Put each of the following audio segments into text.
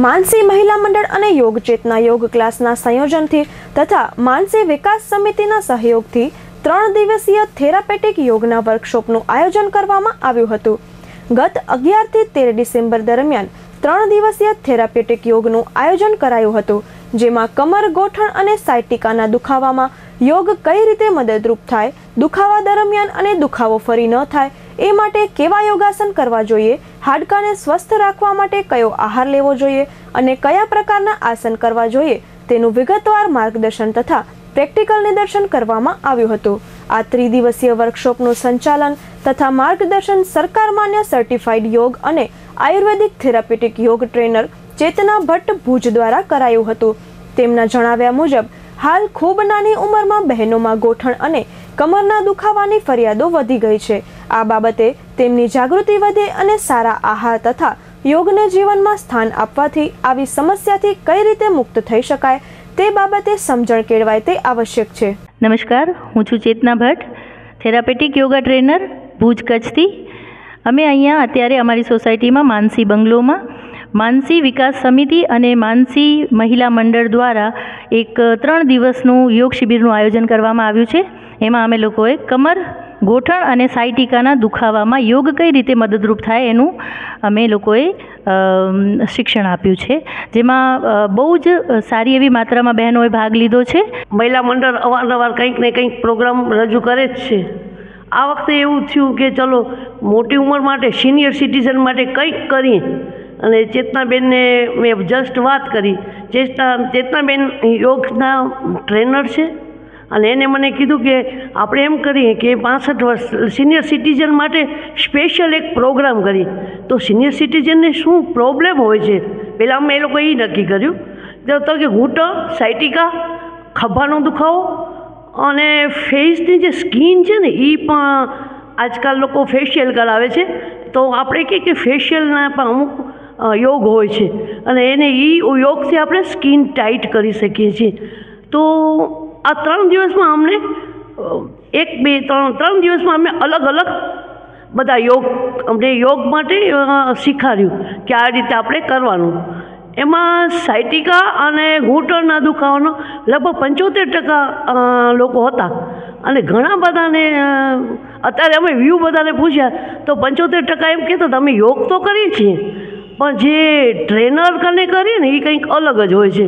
માનસી મહિલા મંડળ અને યોગ ચેતના યોગ ક્લાસના સંયોજનથી તથા માનસી વિકાસ સમિતિના સહયોગથી 3 દિવસીય થેરાપેટિક યોગના વર્કશોપનું આયોજન કરવામાં આવ્યું હતું। ગત 11 થી 13 ડિસેમ્બર દરમિયાન 3 દિવસીય થેરાપેટિક યોગનું આયોજન કરાયું હતું, જેમાં કમર, ગોઠણ અને સાયટિકાના દુખાવામાં યોગ કઈ રીતે મદદરૂપ થાય, દુખાવા દરમિયાન અને દુખાવો ફરી ન થાય એ માટે કેવા યોગાસન કરવા જોઈએ, હાડકાને સ્વસ્થ રાખવા માટે કયો આહાર લેવો જોઈએ અને કયા પ્રકારના આસન કરવા જોઈએ તેનું વિગતવાર માર્ગદર્શન તથા પ્રેક્ટિકલ નિદર્શન કરવામાં આવ્યું હતું। આ ત્રિદિવસીય વર્કશોપનું સંચાલન તથા માર્ગદર્શન સરકાર માન્ય સર્ટિફાઈડ યોગ અને આયુર્વેદિક થેરાપેટિક યોગ ટ્રેનર ચેતના ભટ્ટ ભુજ દ્વારા કરાયું હતું। તેમના જણાવ્યા મુજબ હાલ ખૂબ નાની ઉંમરમાં બહેનોમાં ગોઠણ અને કમરના દુખાવાની ફરિયાદો વધી ગઈ છે। આ બાબતે તેમની જાગૃતિ વધે અને સારા આહાર તથા યોગને જીવનમાં સ્થાન આપવાથી આવી સમસ્યાથી કઈ રીતે મુક્ત થઈ શકાય તે બાબતે સમજણ કેળવાય તે આવશ્યક છે। નમસ્કાર, હું છું ચેતના ભટ્ટ, થેરાપેટિક યોગા ટ્રેનર, ભુજ કચ્છથી। અમે અહીંયા અત્યારે અમારી સોસાયટીમાં માનસી બંગલોમાં માનસી વિકાસ સમિતિ અને માનસી મહિલા મંડળ દ્વારા એક 3 દિવસનું યોગ શિબિરનું આયોજન કરવામાં આવ્યું છે। એમાં અમે લોકોએ કમર, ગોઠણ અને સાયટિકાના દુખાવામાં યોગ કઈ રીતે મદદરૂપ થાય એનું અમે લોકોએ શિક્ષણ આપ્યું છે, જેમાં બહુ જ સારી એવી માત્રામાં બહેનોએ ભાગ લીધો છે। મહિલા મંડળ અવારનવાર કંઈક ને કંઈક પ્રોગ્રામ રજૂ કરે જ છે। આ વખતે એવું થયું કે ચલો મોટી ઉંમર માટે, સિનિયર સિટીઝન માટે કંઈક કરીએ, અને ચેતનાબેનને મેં જસ્ટ વાત કરી। ચેતનાબેન યોગના ટ્રેનર છે અને એને મને કીધું કે આપણે એમ કરીએ કે 65 વર્ષ સિનિયર સિટીઝન માટે સ્પેશિયલ એક પ્રોગ્રામ કરીએ। તો સિનિયર સિટીઝનને શું પ્રોબ્લેમ હોય છે, પહેલાં અમે એ લોકો એ નક્કી કર્યું તો કે ઘૂંટણ, સાયટિકા, ખભાનો દુખાવો અને ફેસની જે સ્કિન છે ને એ પણ આજકાલ લોકો ફેશિયલ કરાવે છે। તો આપણે કહીએ કે ફેશિયલના પણ અમુક યોગ હોય છે અને એને એ યોગથી આપણે સ્કિન ટાઈટ કરી શકીએ છીએ। તો આ 3 દિવસમાં અમને 1, 2, 3 દિવસમાં અમે અલગ અલગ બધા યોગ માટે શીખવાડ્યું કે આ રીતે આપણે કરવાનું। એમાં સાયટિકા અને ઘૂંટણના દુખાવાનો લગભગ 75% લોકો હતા અને ઘણા બધાને અત્યારે અમે વ્યૂ બધાને પૂછ્યા તો 75% એમ કહેતા હતા અમે યોગ તો કરીએ છીએ પણ જે ટ્રેનર કને કરીએ ને એ કંઈક અલગ જ હોય છે,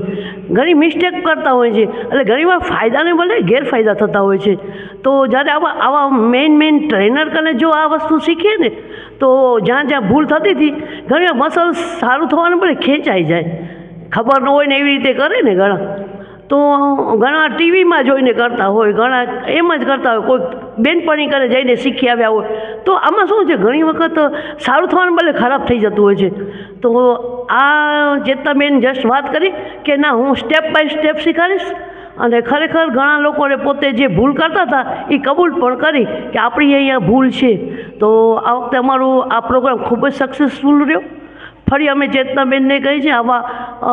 ઘણી મિસ્ટેક કરતા હોય છે, એટલે ઘણીવાર ફાયદાને બદલે ગેરફાયદા થતા હોય છે। તો જ્યારે આવા મેઇન ટ્રેનર કને જો આ વસ્તુ શીખીએ ને તો જ્યાં ભૂલ થતી હતી ઘણીવાર મસલ સારું થવાને બદલે ખેંચાઈ જાય, ખબર ન હોય ને એવી રીતે કરે ને ઘણા, તો ઘણા ટીવીમાં જોઈને કરતા હોય, ઘણા એમ જ કરતા હોય, કોઈ બેનપણી કરે જઈને શીખી આવ્યા હોય। તો આમાં શું છે, ઘણી વખત સારું થવાને બદલે ખરાબ થઈ જતું હોય છે। તો આ ચેતનાબેન જસ્ટ વાત કરી કે ના હું સ્ટેપ બાય સ્ટેપ શીખવાડીશ અને ખરેખર ઘણા લોકોને પોતે જે ભૂલ કરતા હતા એ કબૂલ પણ કરી કે આપણી અહીંયા ભૂલ છે। તો આ વખતે અમારું આ પ્રોગ્રામ ખૂબ જ સક્સેસફુલ રહ્યો। ફરી અમે ચેતનાબેનને કહી છે આવા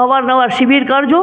અવારનવાર શિબિર કરજો।